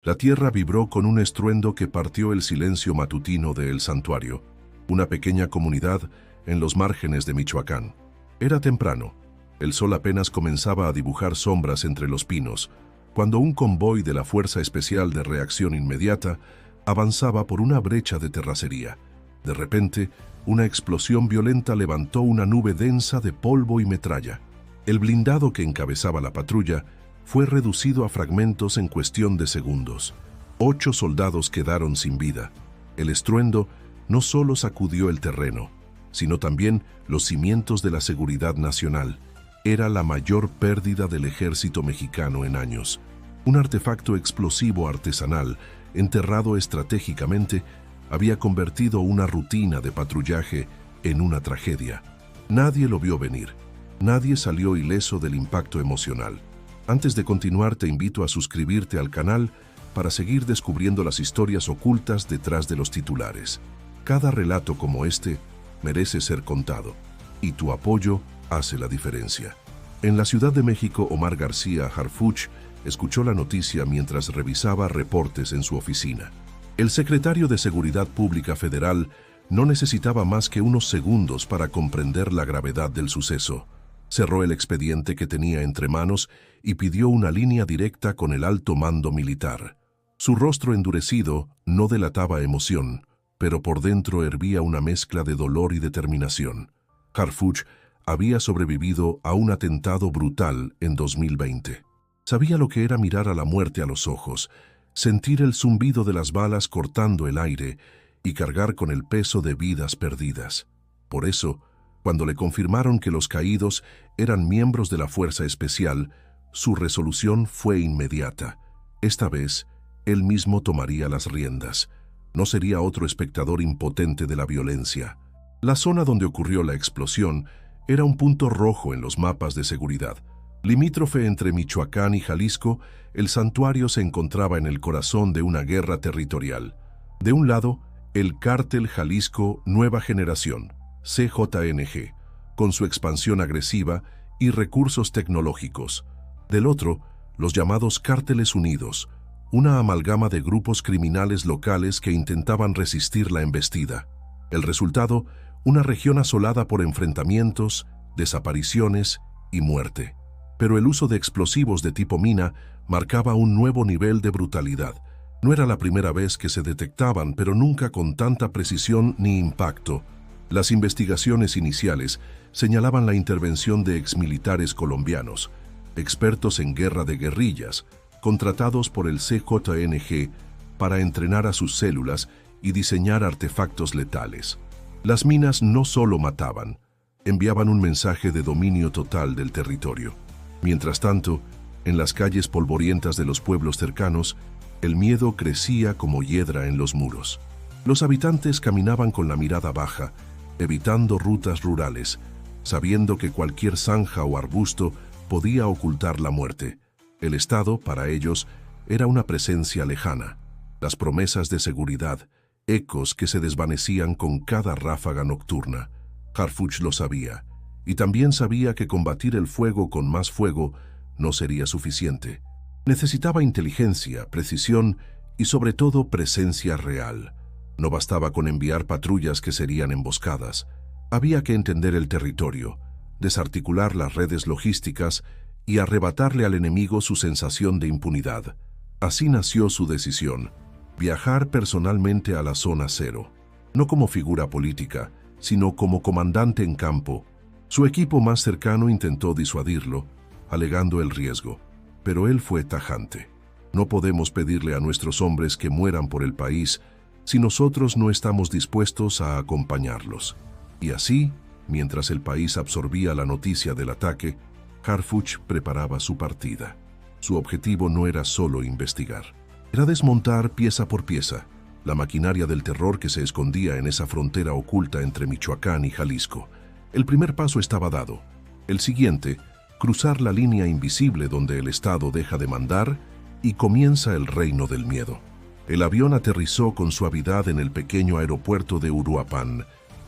La tierra vibró con un estruendo que partió el silencio matutino de El Santuario, una pequeña comunidad en los márgenes de Michoacán. Era temprano. El sol apenas comenzaba a dibujar sombras entre los pinos, cuando un convoy de la Fuerza Especial de Reacción Inmediata avanzaba por una brecha de terracería. De repente, una explosión violenta levantó una nube densa de polvo y metralla. El blindado que encabezaba la patrulla fue reducido a fragmentos en cuestión de segundos. 8 soldados quedaron sin vida. El estruendo no solo sacudió el terreno, sino también los cimientos de la seguridad nacional. Era la mayor pérdida del ejército mexicano en años. Un artefacto explosivo artesanal, enterrado estratégicamente, había convertido una rutina de patrullaje en una tragedia. Nadie lo vio venir. Nadie salió ileso del impacto emocional. Antes de continuar, te invito a suscribirte al canal para seguir descubriendo las historias ocultas detrás de los titulares. Cada relato como este merece ser contado, y tu apoyo hace la diferencia. En la Ciudad de México, Omar García Harfuch escuchó la noticia mientras revisaba reportes en su oficina. El secretario de Seguridad Pública Federal no necesitaba más que unos segundos para comprender la gravedad del suceso. Cerró el expediente que tenía entre manos y pidió una línea directa con el alto mando militar. Su rostro endurecido no delataba emoción, pero por dentro hervía una mezcla de dolor y determinación. Harfuch había sobrevivido a un atentado brutal en 2020. Sabía lo que era mirar a la muerte a los ojos, sentir el zumbido de las balas cortando el aire y cargar con el peso de vidas perdidas. Por eso, cuando le confirmaron que los caídos eran miembros de la Fuerza Especial, su resolución fue inmediata. Esta vez, él mismo tomaría las riendas. No sería otro espectador impotente de la violencia. La zona donde ocurrió la explosión era un punto rojo en los mapas de seguridad. Limítrofe entre Michoacán y Jalisco, El Santuario se encontraba en el corazón de una guerra territorial. De un lado, el Cártel Jalisco Nueva Generación, CJNG, con su expansión agresiva y recursos tecnológicos. Del otro, los llamados Cárteles Unidos, una amalgama de grupos criminales locales que intentaban resistir la embestida. El resultado, una región asolada por enfrentamientos, desapariciones y muerte. Pero el uso de explosivos de tipo mina marcaba un nuevo nivel de brutalidad. No era la primera vez que se detectaban, pero nunca con tanta precisión ni impacto. Las investigaciones iniciales señalaban la intervención de exmilitares colombianos, expertos en guerra de guerrillas, contratados por el CJNG para entrenar a sus células y diseñar artefactos letales. Las minas no solo mataban, enviaban un mensaje de dominio total del territorio. Mientras tanto, en las calles polvorientas de los pueblos cercanos, el miedo crecía como hiedra en los muros. Los habitantes caminaban con la mirada baja, evitando rutas rurales, sabiendo que cualquier zanja o arbusto podía ocultar la muerte. El Estado, para ellos, era una presencia lejana. Las promesas de seguridad, ecos que se desvanecían con cada ráfaga nocturna. Harfuch lo sabía, y también sabía que combatir el fuego con más fuego no sería suficiente. Necesitaba inteligencia, precisión y sobre todo presencia real. No bastaba con enviar patrullas que serían emboscadas. Había que entender el territorio, desarticular las redes logísticas y arrebatarle al enemigo su sensación de impunidad. Así nació su decisión: viajar personalmente a la zona cero, no como figura política, sino como comandante en campo. Su equipo más cercano intentó disuadirlo, alegando el riesgo, pero él fue tajante. No podemos pedirle a nuestros hombres que mueran por el país si nosotros no estamos dispuestos a acompañarlos. Y así, mientras el país absorbía la noticia del ataque, Harfuch preparaba su partida. Su objetivo no era solo investigar. Era desmontar pieza por pieza la maquinaria del terror que se escondía en esa frontera oculta entre Michoacán y Jalisco. El primer paso estaba dado. El siguiente, cruzar la línea invisible donde el Estado deja de mandar y comienza el reino del miedo. El avión aterrizó con suavidad en el pequeño aeropuerto de Uruapan.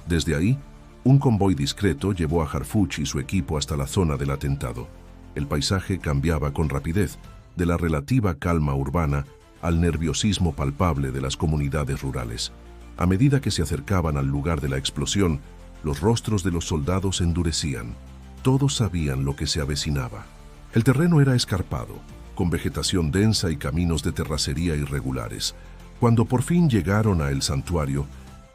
Desde ahí, un convoy discreto llevó a Harfuch y su equipo hasta la zona del atentado. El paisaje cambiaba con rapidez, de la relativa calma urbana al nerviosismo palpable de las comunidades rurales. A medida que se acercaban al lugar de la explosión, los rostros de los soldados endurecían. Todos sabían lo que se avecinaba. El terreno era escarpado, con vegetación densa y caminos de terracería irregulares. Cuando por fin llegaron a el santuario,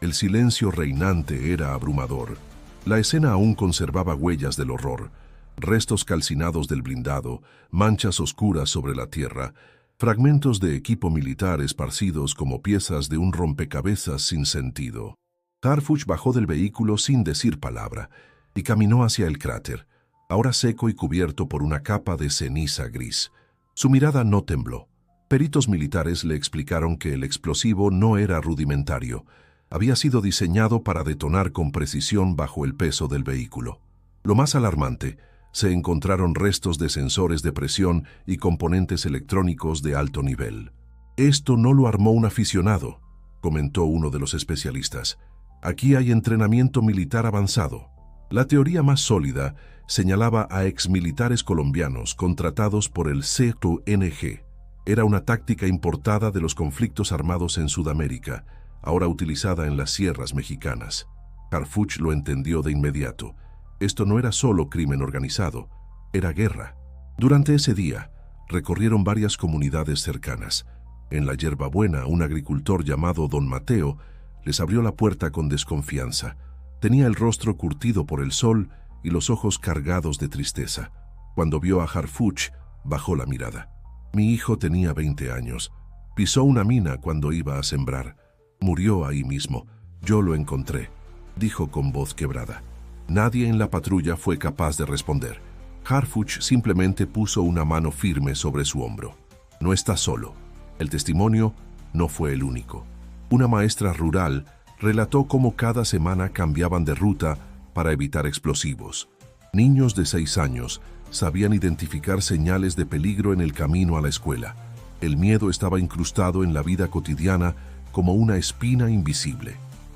el silencio reinante era abrumador. La escena aún conservaba huellas del horror, restos calcinados del blindado, manchas oscuras sobre la tierra, fragmentos de equipo militar esparcidos como piezas de un rompecabezas sin sentido. Harfuch bajó del vehículo sin decir palabra y caminó hacia el cráter, ahora seco y cubierto por una capa de ceniza gris. Su mirada no tembló. Peritos militares le explicaron que el explosivo no era rudimentario. Había sido diseñado para detonar con precisión bajo el peso del vehículo. Lo más alarmante, se encontraron restos de sensores de presión y componentes electrónicos de alto nivel. «Esto no lo armó un aficionado», comentó uno de los especialistas. «Aquí hay entrenamiento militar avanzado». La teoría más sólida señalaba a exmilitares colombianos contratados por el CNG. Era una táctica importada de los conflictos armados en Sudamérica, ahora utilizada en las sierras mexicanas. Harfuch lo entendió de inmediato. Esto no era solo crimen organizado, era guerra. Durante ese día, recorrieron varias comunidades cercanas. En la Yerbabuena, un agricultor llamado Don Mateo les abrió la puerta con desconfianza. Tenía el rostro curtido por el sol y los ojos cargados de tristeza. Cuando vio a Harfuch, bajó la mirada. «Mi hijo tenía 20 años. Pisó una mina cuando iba a sembrar. Murió ahí mismo. Yo lo encontré», dijo con voz quebrada. Nadie en la patrulla fue capaz de responder. Harfuch simplemente puso una mano firme sobre su hombro. «No está solo». El testimonio no fue el único. Una maestra rural relató cómo cada semana cambiaban de ruta para evitar explosivos. Niños de 6 años sabían identificar señales de peligro en el camino a la escuela. El miedo estaba incrustado en la vida cotidiana como una espina invisible.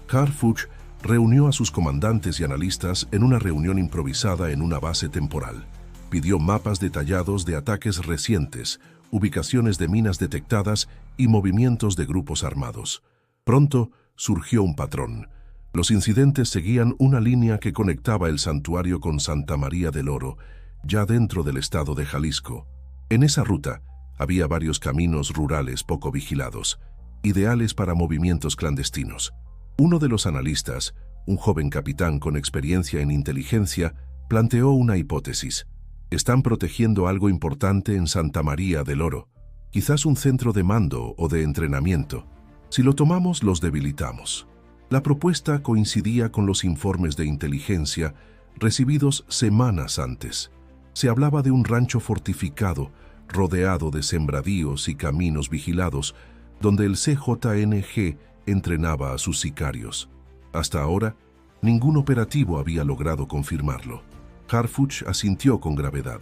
Harfuch reunió a sus comandantes y analistas en una reunión improvisada en una base temporal. Pidió mapas detallados de ataques recientes, ubicaciones de minas detectadas y movimientos de grupos armados. Pronto surgió un patrón. Los incidentes seguían una línea que conectaba el santuario con Santa María del Oro, ya dentro del estado de Jalisco. En esa ruta había varios caminos rurales poco vigilados, ideales para movimientos clandestinos. Uno de los analistas, un joven capitán con experiencia en inteligencia, planteó una hipótesis. «Están protegiendo algo importante en Santa María del Oro, quizás un centro de mando o de entrenamiento. Si lo tomamos, los debilitamos». La propuesta coincidía con los informes de inteligencia recibidos semanas antes. Se hablaba de un rancho fortificado, rodeado de sembradíos y caminos vigilados, donde el CJNG entrenaba a sus sicarios. Hasta ahora, ningún operativo había logrado confirmarlo. Harfuch asintió con gravedad.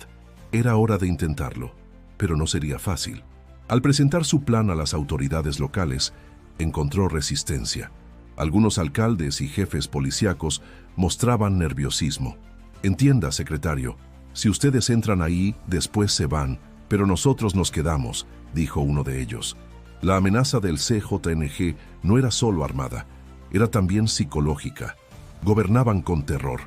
Era hora de intentarlo, pero no sería fácil. Al presentar su plan a las autoridades locales, encontró resistencia. Algunos alcaldes y jefes policíacos mostraban nerviosismo. «Entienda, secretario, si ustedes entran ahí, después se van, pero nosotros nos quedamos», dijo uno de ellos. La amenaza del CJNG no era solo armada, era también psicológica. Gobernaban con terror.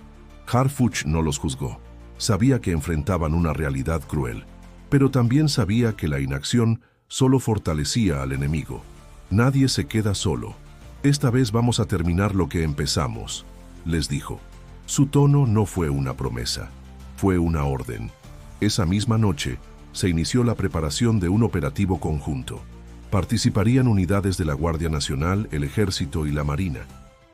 Harfuch no los juzgó. Sabía que enfrentaban una realidad cruel, pero también sabía que la inacción solo fortalecía al enemigo. «Nadie se queda solo. Esta vez vamos a terminar lo que empezamos», les dijo. Su tono no fue una promesa, fue una orden. Esa misma noche se inició la preparación de un operativo conjunto. Participarían unidades de la Guardia Nacional, el Ejército y la Marina.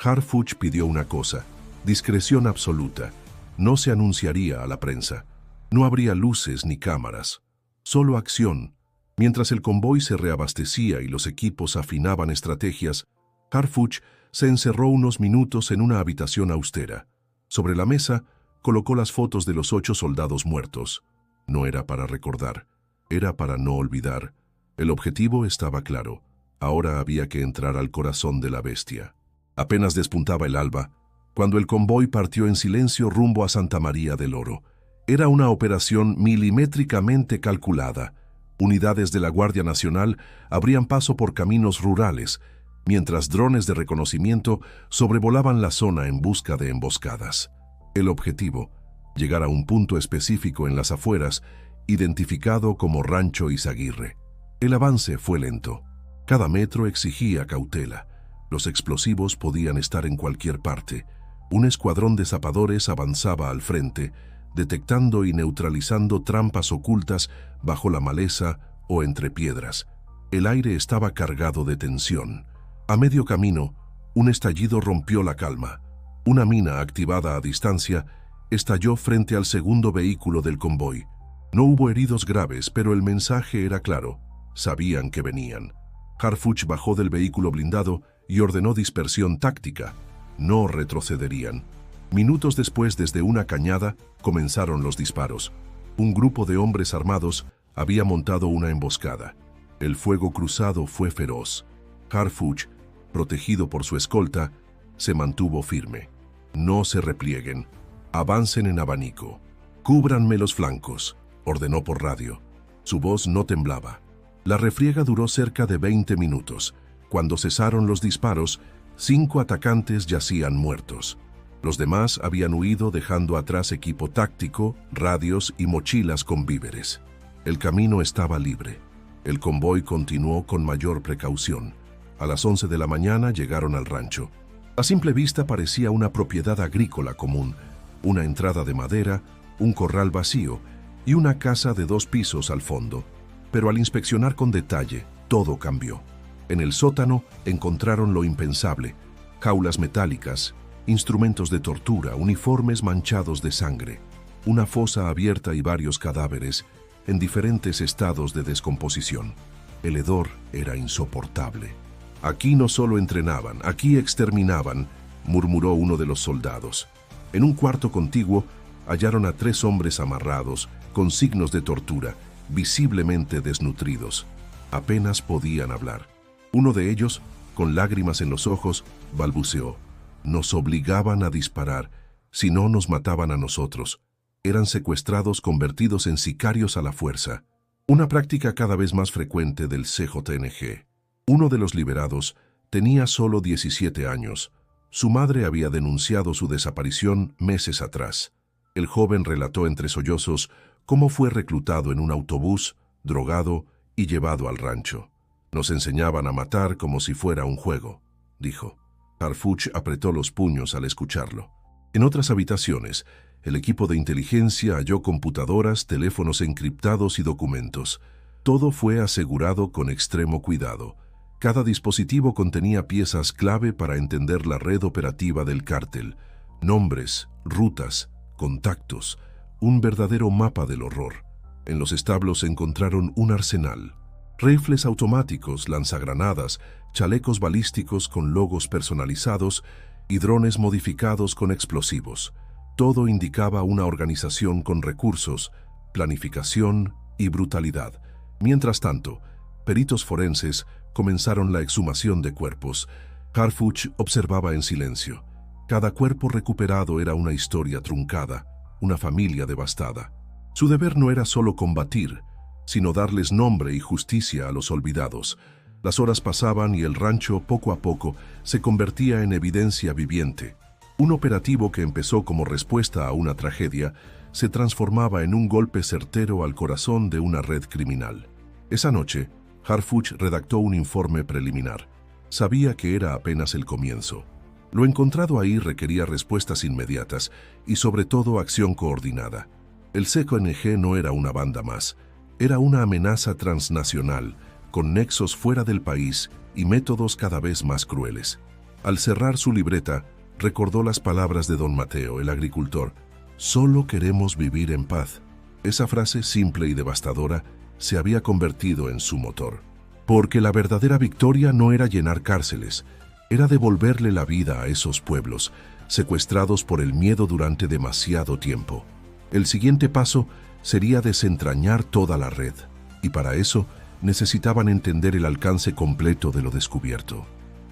Harfuch pidió una cosa: discreción absoluta. No se anunciaría a la prensa. No habría luces ni cámaras. Solo acción. Mientras el convoy se reabastecía y los equipos afinaban estrategias, Harfuch se encerró unos minutos en una habitación austera. Sobre la mesa colocó las fotos de los 8 soldados muertos. No era para recordar, era para no olvidar. El objetivo estaba claro. Ahora había que entrar al corazón de la bestia. Apenas despuntaba el alba, cuando el convoy partió en silencio rumbo a Santa María del Oro. Era una operación milimétricamente calculada, Unidades de la Guardia Nacional abrían paso por caminos rurales, mientras drones de reconocimiento sobrevolaban la zona en busca de emboscadas. El objetivo, llegar a un punto específico en las afueras, identificado como Rancho Izaguirre. El avance fue lento. Cada metro exigía cautela. Los explosivos podían estar en cualquier parte. Un escuadrón de zapadores avanzaba al frente, detectando y neutralizando trampas ocultas bajo la maleza o entre piedras. El aire estaba cargado de tensión. A medio camino, un estallido rompió la calma. Una mina activada a distancia estalló frente al segundo vehículo del convoy. No hubo heridos graves, pero el mensaje era claro. Sabían que venían. Harfuch bajó del vehículo blindado y ordenó dispersión táctica. No retrocederían. Minutos después, desde una cañada, comenzaron los disparos. Un grupo de hombres armados había montado una emboscada. El fuego cruzado fue feroz. Harfuch, protegido por su escolta, se mantuvo firme. No se replieguen. Avancen en abanico. Cúbranme los flancos, ordenó por radio. Su voz no temblaba. La refriega duró cerca de 20 minutos. Cuando cesaron los disparos, 5 atacantes yacían muertos. Los demás habían huido dejando atrás equipo táctico, radios y mochilas con víveres. El camino estaba libre. El convoy continuó con mayor precaución. A las 11 de la mañana llegaron al rancho. A simple vista parecía una propiedad agrícola común, una entrada de madera, un corral vacío y una casa de 2 pisos al fondo. Pero al inspeccionar con detalle, todo cambió. En el sótano encontraron lo impensable: jaulas metálicas, instrumentos de tortura, uniformes manchados de sangre, una fosa abierta y varios cadáveres en diferentes estados de descomposición. El hedor era insoportable. Aquí no solo entrenaban, aquí exterminaban, murmuró uno de los soldados. En un cuarto contiguo hallaron a 3 hombres amarrados, con signos de tortura, visiblemente desnutridos. Apenas podían hablar. Uno de ellos, con lágrimas en los ojos, balbuceó: nos obligaban a disparar, si no nos mataban a nosotros. Eran secuestrados convertidos en sicarios a la fuerza. Una práctica cada vez más frecuente del CJNG. Uno de los liberados tenía solo 17 años. Su madre había denunciado su desaparición meses atrás. El joven relató entre sollozos cómo fue reclutado en un autobús, drogado y llevado al rancho. Nos enseñaban a matar como si fuera un juego, dijo. Harfuch apretó los puños al escucharlo. En otras habitaciones, el equipo de inteligencia halló computadoras, teléfonos encriptados y documentos. Todo fue asegurado con extremo cuidado. Cada dispositivo contenía piezas clave para entender la red operativa del cártel: nombres, rutas, contactos, un verdadero mapa del horror. En los establos encontraron un arsenal: rifles automáticos, lanzagranadas, chalecos balísticos con logos personalizados y drones modificados con explosivos. Todo indicaba una organización con recursos, planificación y brutalidad. Mientras tanto, peritos forenses comenzaron la exhumación de cuerpos. Harfuch observaba en silencio. Cada cuerpo recuperado era una historia truncada, una familia devastada. Su deber no era solo combatir, sino darles nombre y justicia a los olvidados. Las horas pasaban y el rancho, poco a poco, se convertía en evidencia viviente. Un operativo que empezó como respuesta a una tragedia se transformaba en un golpe certero al corazón de una red criminal. Esa noche, Harfuch redactó un informe preliminar. Sabía que era apenas el comienzo. Lo encontrado ahí requería respuestas inmediatas y sobre todo acción coordinada. El CJNG no era una banda más, era una amenaza transnacional, con nexos fuera del país y métodos cada vez más crueles. Al cerrar su libreta, recordó las palabras de don Mateo, el agricultor: «Solo queremos vivir en paz». Esa frase simple y devastadora se había convertido en su motor. Porque la verdadera victoria no era llenar cárceles, era devolverle la vida a esos pueblos, secuestrados por el miedo durante demasiado tiempo. El siguiente paso sería desentrañar toda la red, y para eso necesitaban entender el alcance completo de lo descubierto.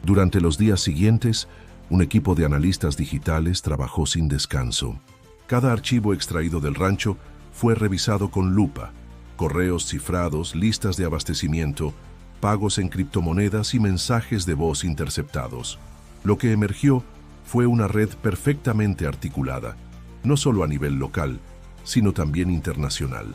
Durante los días siguientes, un equipo de analistas digitales trabajó sin descanso. Cada archivo extraído del rancho fue revisado con lupa. Correos cifrados, listas de abastecimiento, pagos en criptomonedas y mensajes de voz interceptados. Lo que emergió fue una red perfectamente articulada, no solo a nivel local, sino también internacional.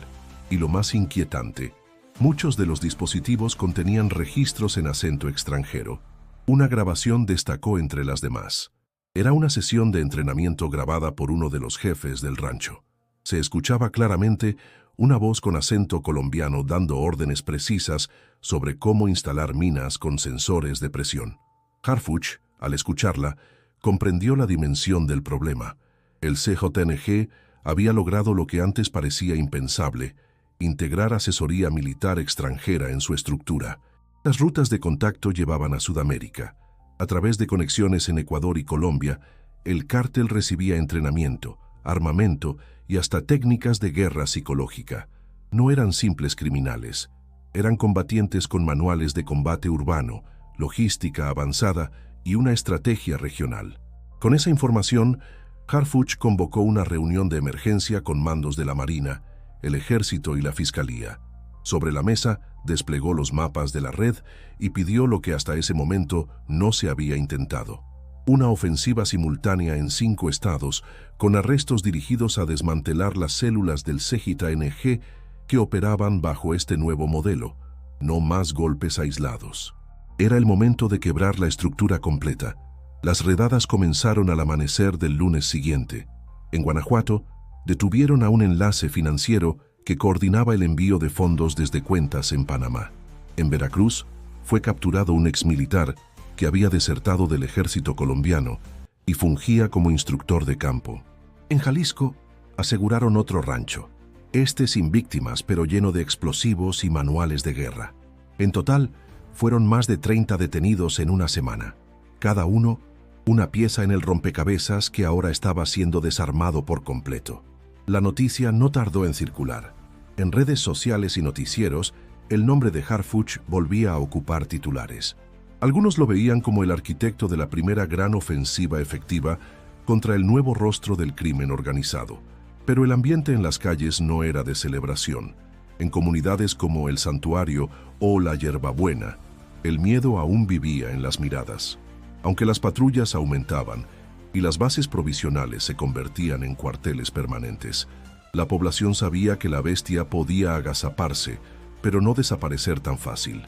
Y lo más inquietante, muchos de los dispositivos contenían registros en acento extranjero. Una grabación destacó entre las demás. Era una sesión de entrenamiento grabada por uno de los jefes del rancho. Se escuchaba claramente una voz con acento colombiano dando órdenes precisas sobre cómo instalar minas con sensores de presión. Harfuch, al escucharla, comprendió la dimensión del problema. El CJNG había logrado lo que antes parecía impensable: integrar asesoría militar extranjera en su estructura. Las rutas de contacto llevaban a Sudamérica. A través de conexiones en Ecuador y Colombia, el cártel recibía entrenamiento, armamento y hasta técnicas de guerra psicológica. No eran simples criminales, eran combatientes con manuales de combate urbano, logística avanzada y una estrategia regional. Con esa información, Harfuch convocó una reunión de emergencia con mandos de la Marina, el Ejército y la Fiscalía. Sobre la mesa, desplegó los mapas de la red y pidió lo que hasta ese momento no se había intentado: una ofensiva simultánea en 5 estados, con arrestos dirigidos a desmantelar las células del CJNG que operaban bajo este nuevo modelo. No más golpes aislados. Era el momento de quebrar la estructura completa. Las redadas comenzaron al amanecer del lunes siguiente. En Guanajuato, detuvieron a un enlace financiero que coordinaba el envío de fondos desde cuentas en Panamá. En Veracruz, fue capturado un exmilitar que había desertado del ejército colombiano y fungía como instructor de campo. En Jalisco, aseguraron otro rancho, este sin víctimas pero lleno de explosivos y manuales de guerra. En total, fueron más de 30 detenidos en una semana, cada uno una pieza en el rompecabezas que ahora estaba siendo desarmado por completo. La noticia no tardó en circular. En redes sociales y noticieros, el nombre de Harfuch volvía a ocupar titulares. Algunos lo veían como el arquitecto de la primera gran ofensiva efectiva contra el nuevo rostro del crimen organizado. Pero el ambiente en las calles no era de celebración. En comunidades como El Santuario o La Yerbabuena, el miedo aún vivía en las miradas. Aunque las patrullas aumentaban y las bases provisionales se convertían en cuarteles permanentes, la población sabía que la bestia podía agazaparse, pero no desaparecer tan fácil.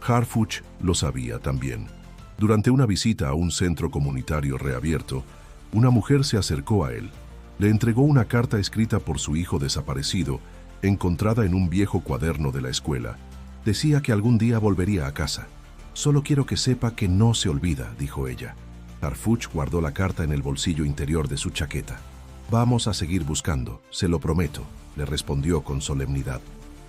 Harfuch lo sabía también. Durante una visita a un centro comunitario reabierto, una mujer se acercó a él. Le entregó una carta escrita por su hijo desaparecido, encontrada en un viejo cuaderno de la escuela. Decía que algún día volvería a casa. «Solo quiero que sepa que no se olvida», dijo ella. Harfuch guardó la carta en el bolsillo interior de su chaqueta. «Vamos a seguir buscando, se lo prometo», le respondió con solemnidad.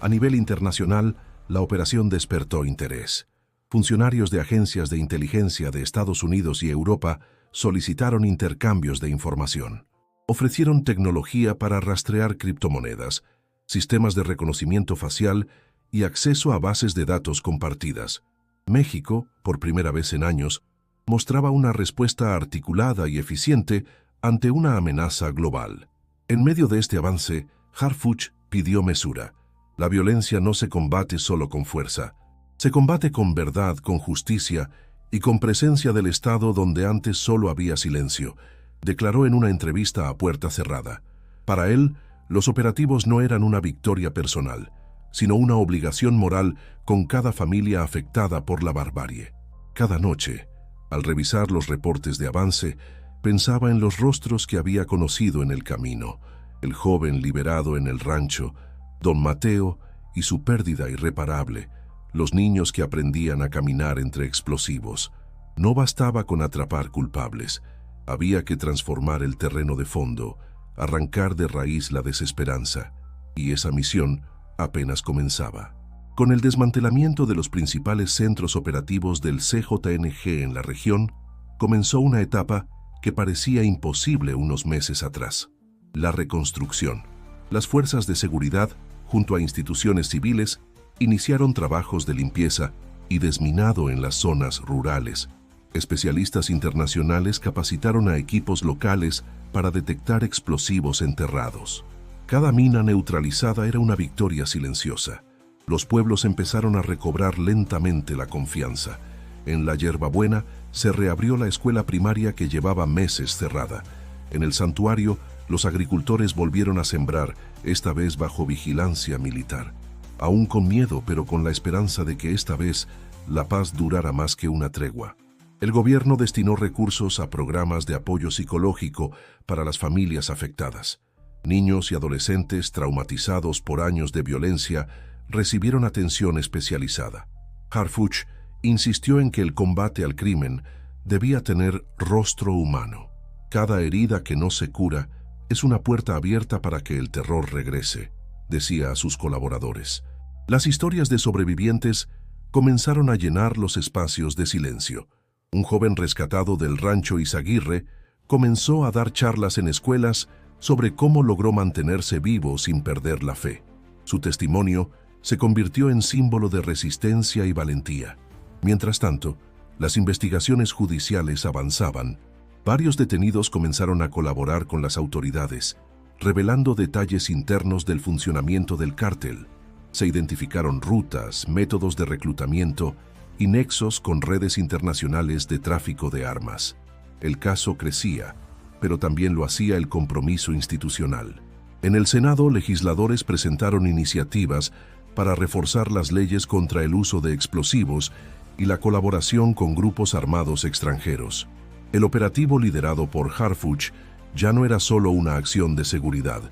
A nivel internacional, la operación despertó interés. Funcionarios de agencias de inteligencia de Estados Unidos y Europa solicitaron intercambios de información. Ofrecieron tecnología para rastrear criptomonedas, sistemas de reconocimiento facial y acceso a bases de datos compartidas. México, por primera vez en años, mostraba una respuesta articulada y eficiente ante una amenaza global. En medio de este avance, Harfuch pidió mesura. La violencia no se combate solo con fuerza. Se combate con verdad, con justicia y con presencia del Estado donde antes solo había silencio, declaró en una entrevista a puerta cerrada. Para él, los operativos no eran una victoria personal, sino una obligación moral con cada familia afectada por la barbarie. Cada noche, al revisar los reportes de avance, pensaba en los rostros que había conocido en el camino: el joven liberado en el rancho, don Mateo y su pérdida irreparable, los niños que aprendían a caminar entre explosivos. No bastaba con atrapar culpables, había que transformar el terreno de fondo, arrancar de raíz la desesperanza, y esa misión apenas comenzaba. Con el desmantelamiento de los principales centros operativos del CJNG en la región, comenzó una etapa que parecía imposible unos meses atrás: la reconstrucción. Las fuerzas de seguridad, junto a instituciones civiles, iniciaron trabajos de limpieza y desminado en las zonas rurales. Especialistas internacionales capacitaron a equipos locales para detectar explosivos enterrados. Cada mina neutralizada era una victoria silenciosa. Los pueblos empezaron a recobrar lentamente la confianza. En la Yerbabuena se reabrió la escuela primaria que llevaba meses cerrada. En el santuario, los agricultores volvieron a sembrar, esta vez bajo vigilancia militar. Aún con miedo, pero con la esperanza de que esta vez la paz durara más que una tregua. El gobierno destinó recursos a programas de apoyo psicológico para las familias afectadas. Niños y adolescentes traumatizados por años de violencia recibieron atención especializada. Harfuch insistió en que el combate al crimen debía tener rostro humano. Cada herida que no se cura es una puerta abierta para que el terror regrese, decía a sus colaboradores. Las historias de sobrevivientes comenzaron a llenar los espacios de silencio. Un joven rescatado del rancho Izaguirre comenzó a dar charlas en escuelas sobre cómo logró mantenerse vivo sin perder la fe. Su testimonio se convirtió en símbolo de resistencia y valentía. Mientras tanto, las investigaciones judiciales avanzaban. Varios detenidos comenzaron a colaborar con las autoridades, revelando detalles internos del funcionamiento del cártel. Se identificaron rutas, métodos de reclutamiento y nexos con redes internacionales de tráfico de armas. El caso crecía, pero también lo hacía el compromiso institucional. En el Senado, legisladores presentaron iniciativas para reforzar las leyes contra el uso de explosivos y la colaboración con grupos armados extranjeros. El operativo liderado por Harfuch ya no era solo una acción de seguridad,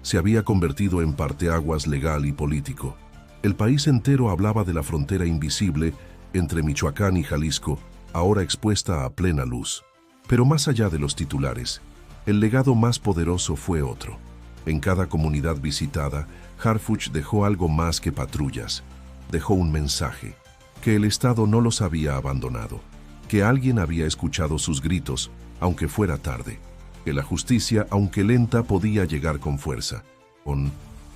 se había convertido en parteaguas legal y político. El país entero hablaba de la frontera invisible entre Michoacán y Jalisco, ahora expuesta a plena luz. Pero más allá de los titulares, el legado más poderoso fue otro. En cada comunidad visitada, Harfuch dejó algo más que patrullas. Dejó un mensaje, que el Estado no los había abandonado, que alguien había escuchado sus gritos, aunque fuera tarde, que la justicia, aunque lenta, podía llegar con fuerza.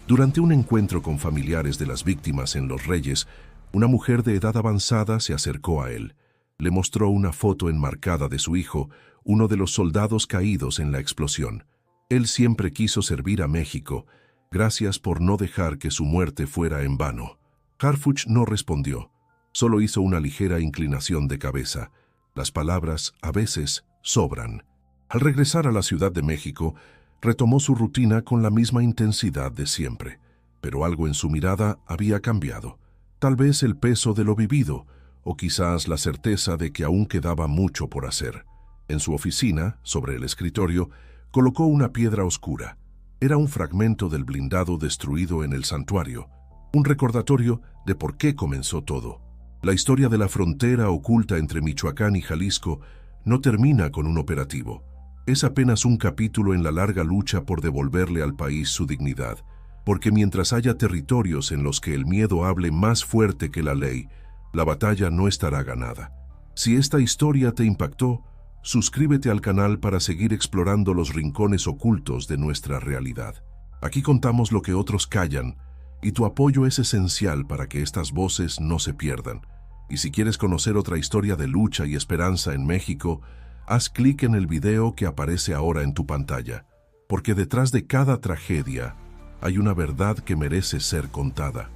Durante un encuentro con familiares de las víctimas en Los Reyes, una mujer de edad avanzada se acercó a él. Le mostró una foto enmarcada de su hijo, uno de los soldados caídos en la explosión. Él siempre quiso servir a México. Gracias por no dejar que su muerte fuera en vano. Harfuch no respondió. Solo hizo una ligera inclinación de cabeza. Las palabras, a veces, sobran. Al regresar a la Ciudad de México, retomó su rutina con la misma intensidad de siempre. Pero algo en su mirada había cambiado. Tal vez el peso de lo vivido, o quizás la certeza de que aún quedaba mucho por hacer. En su oficina, sobre el escritorio, colocó una piedra oscura. Era un fragmento del blindado destruido en el santuario, un recordatorio de por qué comenzó todo. La historia de la frontera oculta entre Michoacán y Jalisco no termina con un operativo. Es apenas un capítulo en la larga lucha por devolverle al país su dignidad, porque mientras haya territorios en los que el miedo hable más fuerte que la ley, la batalla no estará ganada. Si esta historia te impactó, suscríbete al canal para seguir explorando los rincones ocultos de nuestra realidad. Aquí contamos lo que otros callan, y tu apoyo es esencial para que estas voces no se pierdan. Y si quieres conocer otra historia de lucha y esperanza en México, haz clic en el video que aparece ahora en tu pantalla, porque detrás de cada tragedia hay una verdad que merece ser contada.